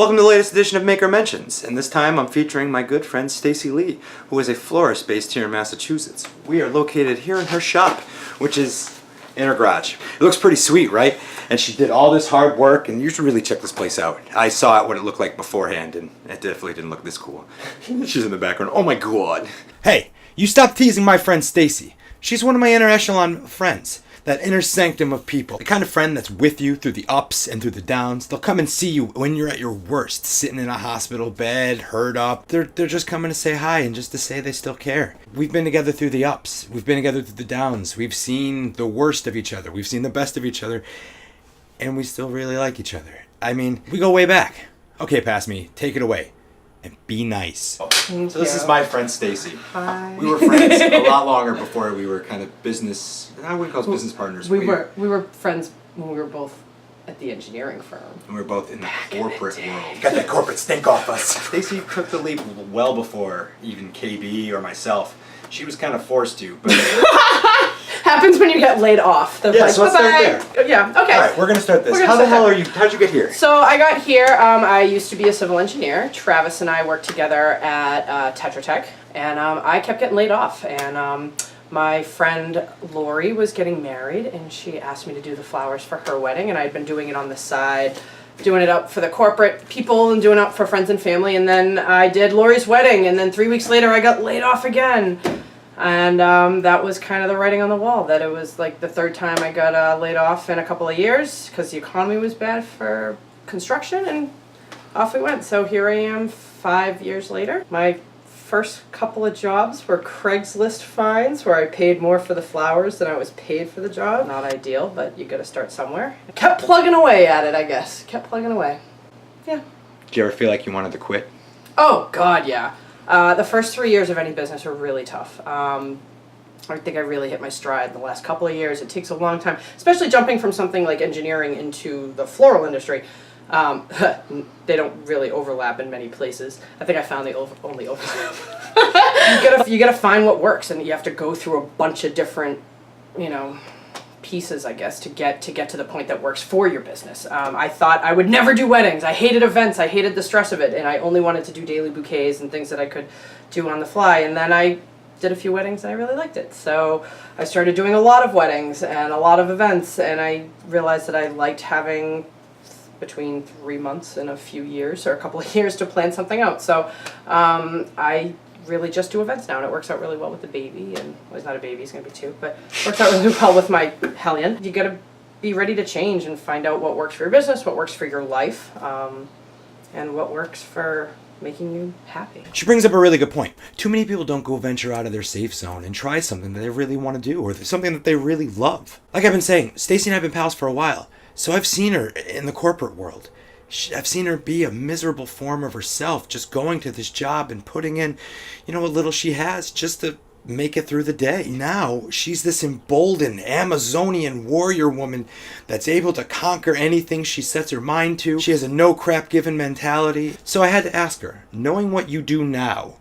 Welcome to the latest edition of Maker Mentions, and this time I'm featuring my good friend Stacey Lee, who is a florist based here in Massachusetts. We are located here in her shop, which is in her garage. It looks pretty sweet, right? And she did all this hard work, and you should really check this place out. I saw it what it looked like beforehand, and it definitely didn't look this cool. She's in the background. Oh my god. Hey, you stop teasing my friend Stacey. She's one of my inner echelon friends. That inner sanctum of people. The kind of friend that's with you through the ups and through the downs. They'll come and see you when you're at your worst, sitting in a hospital bed, hurt up. They're just coming to say hi and just to say they still care. We've been together through the ups. We've been together through the downs. We've seen the worst of each other. We've seen the best of each other. And we still really like each other. I mean, we go way back. Okay, pass me. Take it away. And be nice. Thank so this you. is my friend Stacey. Hi. We were friends a lot longer before we were kind of business. I wouldn't call us business partners. We were friends when we were both at the engineering firm. And we were both in the corporate world. Got that corporate stink off us. Stacey took the leap well before even KB or myself. She was kind of forced to, but happens when you get laid off. They're like, so let's start there. Yeah. Okay. All right, we're gonna start this. How the hell are you? How'd you get here? So I got here. I used to be a civil engineer. Travis and I worked together at Tetra Tech, and I kept getting laid off. And my friend Lori was getting married, and she asked me to do the flowers for her wedding, and I'd been doing it on the side, doing it up for the corporate people and doing it up for friends and family. And then I did Lori's wedding, and then 3 weeks later I got laid off again. And that was kind of the writing on the wall, that it was like the third time I got laid off in a couple of years because the economy was bad for construction, and off we went. So here I am 5 years later. My first couple of jobs were Craigslist finds where I paid more for the flowers than I was paid for the job. Not ideal, but you got to start somewhere. Kept plugging away at it, I guess. Kept plugging away. Yeah. Did you ever feel like you wanted to quit? Oh, God, yeah. The first 3 years of any business were really tough. I think I really hit my stride in the last couple of years. It takes a long time, especially jumping from something like engineering into the floral industry. They don't really overlap in many places. I think I found the only overlap. you gotta find what works, and you have to go through a bunch of different, pieces, I guess, to get to the point that works for your business. I thought I would never do weddings. I hated events. I hated the stress of it, and I only wanted to do daily bouquets and things that I could do on the fly. And then I did a few weddings and I really liked it. So I started doing a lot of weddings and a lot of events, and I realized that I liked having between 3 months and a few years or a couple of years to plan something out. So I really just do events now, and it works out really well with the baby. And well, he's not a baby, he's gonna be 2, but it works out really well with my hellion. You gotta be ready to change and find out what works for your business, what works for your life, and what works for making you happy. She brings up a really good point. Too many people don't go venture out of their safe zone and try something that they really want to do, or something that they really love. Like I've been saying, Stacey and I have been pals for a while, so I've seen her in the corporate world. I've seen her be a miserable form of herself, just going to this job and putting in, what little she has just to make it through the day. Now, she's this emboldened Amazonian warrior woman that's able to conquer anything she sets her mind to. She has a no-crap-given mentality. So I had to ask her, knowing what you do now,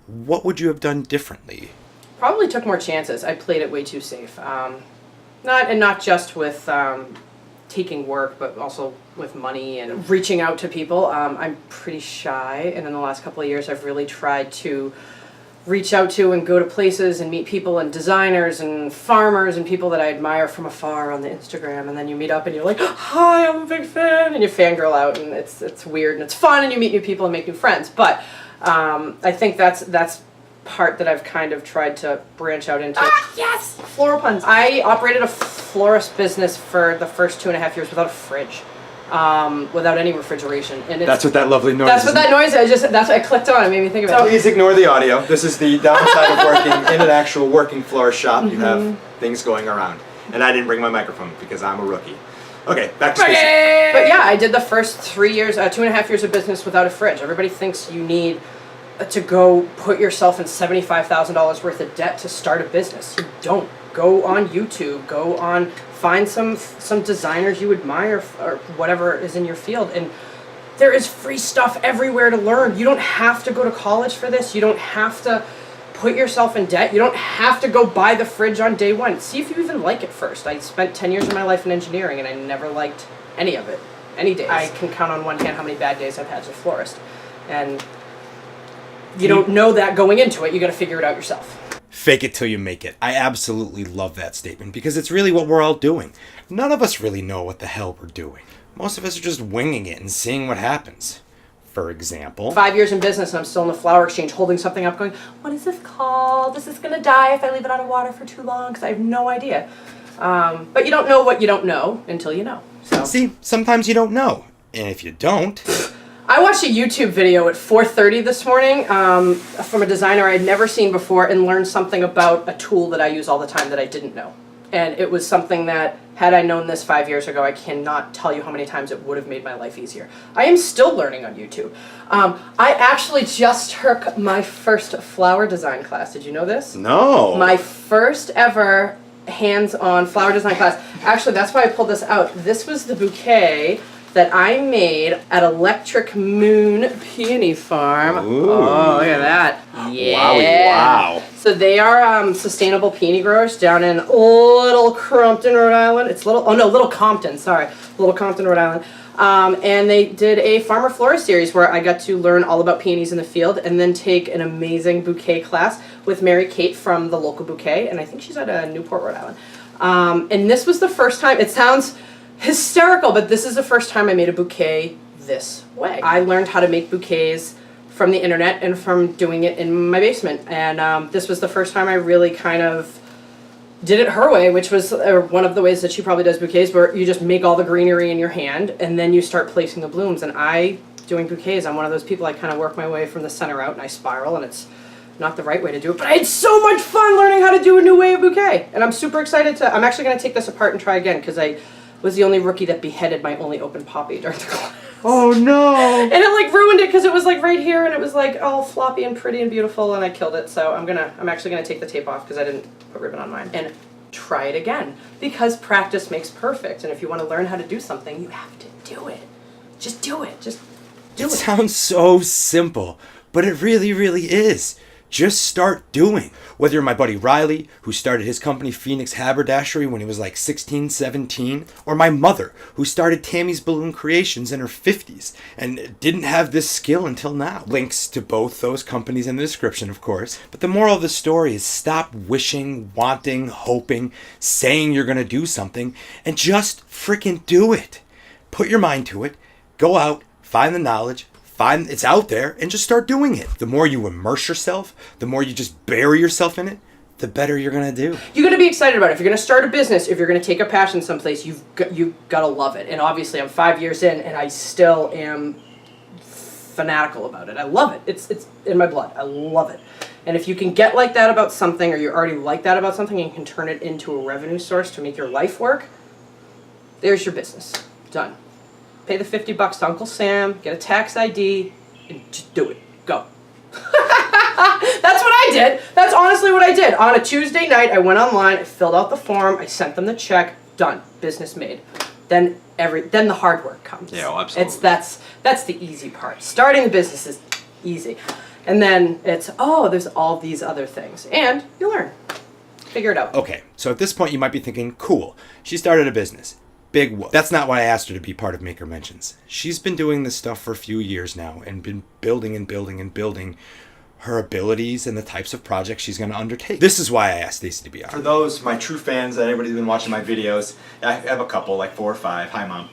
what would you have done differently? Probably took more chances. I played it way too safe. Not just with taking work, but also with money and reaching out to people. I'm pretty shy, and in the last couple of years I've really tried to reach out to and go to places and meet people and designers and farmers and people that I admire from afar on the Instagram, and then you meet up and you're like, hi, I'm a big fan, and you fangirl out, and it's weird and it's fun, and you meet new people and make new friends. But I think that's part that I've kind of tried to branch out into. Yes! Floral puns. I operated a florist business for the first 2.5 years without a fridge. Without any refrigeration, and that's what that lovely noise is. That's what that noise is. That's what I clicked on. It made me think of it. So please ignore the audio. This is the downside of working in an actual working florist shop. You have things going around, and I didn't bring my microphone because I'm a rookie. Okay, back to Stacey. But yeah, I did the first 3 years, 2.5 years of business without a fridge. Everybody thinks you need to go put yourself in $75,000 worth of debt to start a business. You don't. Go on YouTube. Find some designers you admire or whatever is in your field, and there is free stuff everywhere to learn. You don't have to go to college for this. You don't have to put yourself in debt. You don't have to go buy the fridge on day one. See if you even like it first. I spent 10 years of my life in engineering, and I never liked any of it. any days. I can count on one hand how many bad days I've had as a florist. And you don't know that going into it. You got to figure it out yourself. Fake it till you make it. I absolutely love that statement because it's really what we're all doing. None of us really know what the hell we're doing. Most of us are just winging it and seeing what happens. For example, 5 years in business and I'm still in the flower exchange holding something up going, what is this called? This is going to die if I leave it out of water for too long because I have no idea. But you don't know what you don't know until you know. So. See, sometimes you don't know. And if you don't... I watched a YouTube video at 4:30 this morning from a designer I'd never seen before and learned something about a tool that I use all the time that I didn't know. And it was something that, had I known this 5 years ago, I cannot tell you how many times it would have made my life easier. I am still learning on YouTube. I actually just took my first flower design class. Did you know this? No. My first ever hands-on flower design class. Actually, that's why I pulled this out. This was the bouquet that I made at Electric Moon Peony Farm. Ooh. Oh, look at that. Yeah. Wowie, wow. So they are sustainable peony growers down in Little Compton, Rhode Island. It's Little Compton, sorry. Little Compton, Rhode Island. And they did a farmer florist series where I got to learn all about peonies in the field and then take an amazing bouquet class with Mary Kate from the local bouquet. And I think she's out of Newport, Rhode Island. And this was the first time, it sounds hysterical, but this is the first time I made a bouquet this way. I learned how to make bouquets from the internet and from doing it in my basement. And this was the first time I really kind of did it her way, which was one of the ways that she probably does bouquets, where you just make all the greenery in your hand and then you start placing the blooms. And doing bouquets, I'm one of those people, I kind of work my way from the center out and I spiral, and it's not the right way to do it, but I had so much fun learning how to do a new way of bouquet. And I'm super excited I'm actually going to take this apart and try again because I was the only rookie that beheaded my only open poppy during the class. Oh no! And it ruined it because it was right here and it was all floppy and pretty and beautiful and I killed it. So I'm actually gonna take the tape off because I didn't put ribbon on mine and try it again because practice makes perfect. And if you want to learn how to do something, you have to do it. Just do it. Just do it. It sounds so simple, but it really, really is. Just start doing. Whether you're my buddy Riley, who started his company Phoenix Haberdashery when he was 16, 17, or my mother, who started Tami's Balloon Creations in her 50s and didn't have this skill until now. Links to both those companies in the description, of course. But the moral of the story is stop wishing, wanting, hoping, saying you're going to do something, and just freaking do it. Put your mind to it. Go out, find the knowledge, it's out there, and just start doing it. The more you immerse yourself, the more you just bury yourself in it, the better you're going to do. You got to be excited about it. If you're going to start a business, if you're going to take a passion someplace, you've got to love it. And obviously I'm 5 years in and I still am fanatical about it. I love it. It's in my blood. I love it. And if you can get like that about something, or you're already like that about something and you can turn it into a revenue source to make your life work, there's your business. Done. Pay the $50 to Uncle Sam, get a tax ID, and just do it. Go. That's what I did. That's honestly what I did. On a Tuesday night, I went online, I filled out the form, I sent them the check, done. Business made. Then the hard work comes. Yeah, well, absolutely. That's the easy part. Starting the business is easy. And then there's all these other things. And you learn. Figure it out. Okay, so at this point you might be thinking, cool, she started a business. Big whoop. That's not why I asked her to be part of Maker Mentions. She's been doing this stuff for a few years now and been building and building and building her abilities and the types of projects she's going to undertake. This is why I asked Stacey to be on. For those, my true fans, anybody who's been watching my videos, I have a couple, 4 or 5. Hi, Mom.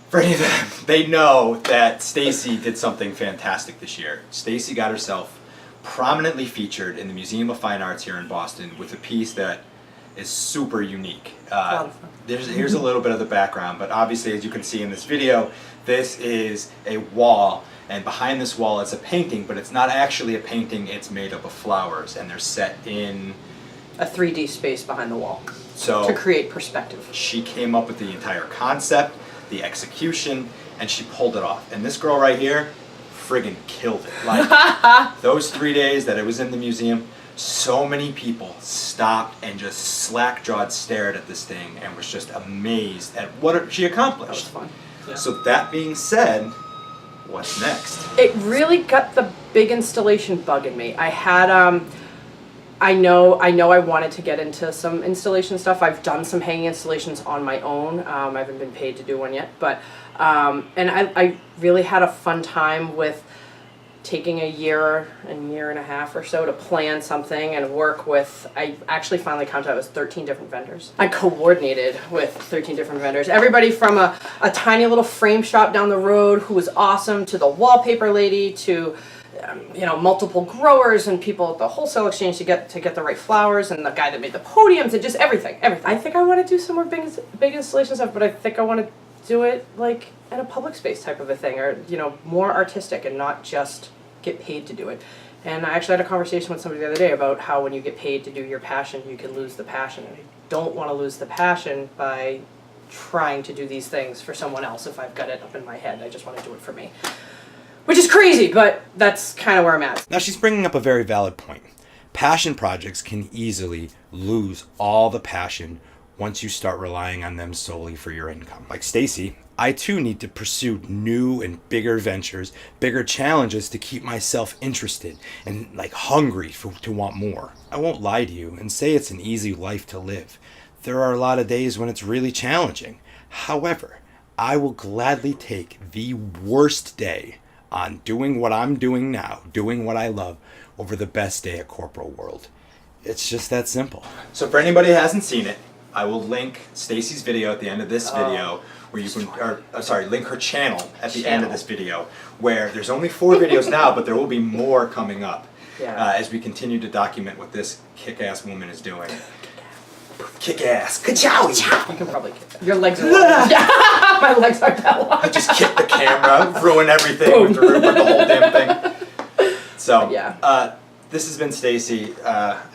For any of them, they know that Stacey did something fantastic this year. Stacey got herself prominently featured in the Museum of Fine Arts here in Boston with a piece that is super unique. Here's a little bit of the background, but obviously, as you can see in this video, this is a wall, and behind this wall it's a painting, but it's not actually a painting, it's made up of flowers, and they're set in a 3D space behind the wall. So to create perspective. She came up with the entire concept, the execution, and she pulled it off. And this girl right here friggin' killed it. Those 3 days that it was in the museum, so many people stopped and just slack-jawed stared at this thing and was just amazed at what she accomplished. That was fun. Yeah. So that being said, what's next? It really got the big installation bug in me. I I know I wanted to get into some installation stuff. I've done some hanging installations on my own. I haven't been paid to do one yet, but and I really had a fun time with taking a year and a half or so to plan something and work with, I actually finally counted out, it was 13 different vendors. I coordinated with 13 different vendors. Everybody from a tiny little frame shop down the road who was awesome, to the wallpaper lady, to multiple growers and people at the wholesale exchange to get the right flowers, and the guy that made the podiums, and just everything. I think I want to do some more big installation stuff, but I think I want to do it like in a public space type of a thing, or more artistic and not just get paid to do it. And I actually had a conversation with somebody the other day about how when you get paid to do your passion, you can lose the passion. And I don't want to lose the passion by trying to do these things for someone else if I've got it up in my head. I just want to do it for me. Which is crazy, but that's kind of where I'm at. Now she's bringing up a very valid point. Passion projects can easily lose all the passion once you start relying on them solely for your income. Like Stacey, I too need to pursue new and bigger ventures, bigger challenges to keep myself interested and hungry to want more. I won't lie to you and say it's an easy life to live. There are a lot of days when it's really challenging. However, I will gladly take the worst day on doing what I'm doing now, doing what I love, over the best day at corporate world. It's just that simple. So for anybody who hasn't seen it, I will link Stacey's video at the end of this video, where you can, link her channel at the end of this video, where there's only 4 videos now, but there will be more coming up as we continue to document what this kick-ass woman is doing. Kick-ass. Ka-chow! You can probably kick that. Your legs are long. Yeah, my legs aren't that long. I just kick the camera, ruin everything with the whole damn thing. So, this has been Stacey.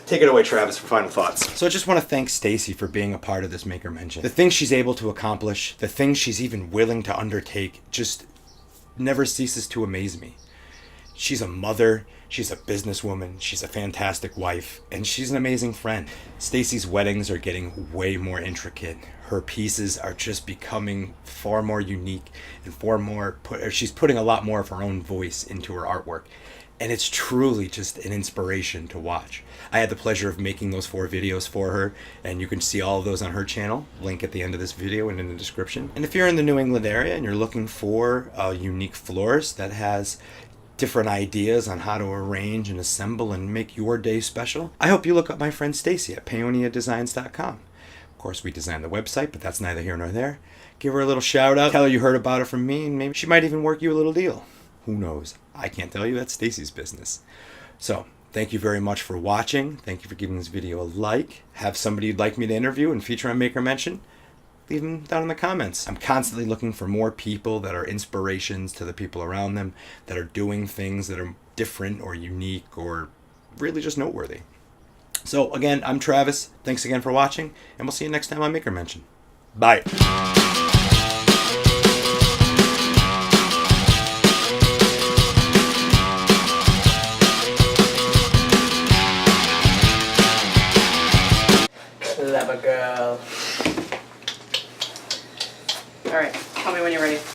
Take it away, Travis, for final thoughts. So I just want to thank Stacey for being a part of this Maker Mention. The things she's able to accomplish, the things she's even willing to undertake, just never ceases to amaze me. She's a mother, she's a businesswoman, she's a fantastic wife, and she's an amazing friend. Stacey's weddings are getting way more intricate. Her pieces are just becoming far more unique and she's putting a lot more of her own voice into her artwork. And it's truly just an inspiration to watch. I had the pleasure of making those 4 videos for her, and you can see all of those on her channel. Link at the end of this video and in the description. And if you're in the New England area and you're looking for a unique florist that has different ideas on how to arrange and assemble and make your day special, I hope you look up my friend Stacey at PaeoniaDesigns.com. Of course, we designed the website, but that's neither here nor there. Give her a little shout out, tell her you heard about it from me, and maybe she might even work you a little deal. Who knows? I can't tell you. That's Stacey's business. So, thank you very much for watching. Thank you for giving this video a like. Have somebody you'd like me to interview and feature on Maker Mention? Leave them down in the comments. I'm constantly looking for more people that are inspirations to the people around them, that are doing things that are different or unique or really just noteworthy. So, again, I'm Travis. Thanks again for watching, and we'll see you next time on Maker Mention. Bye.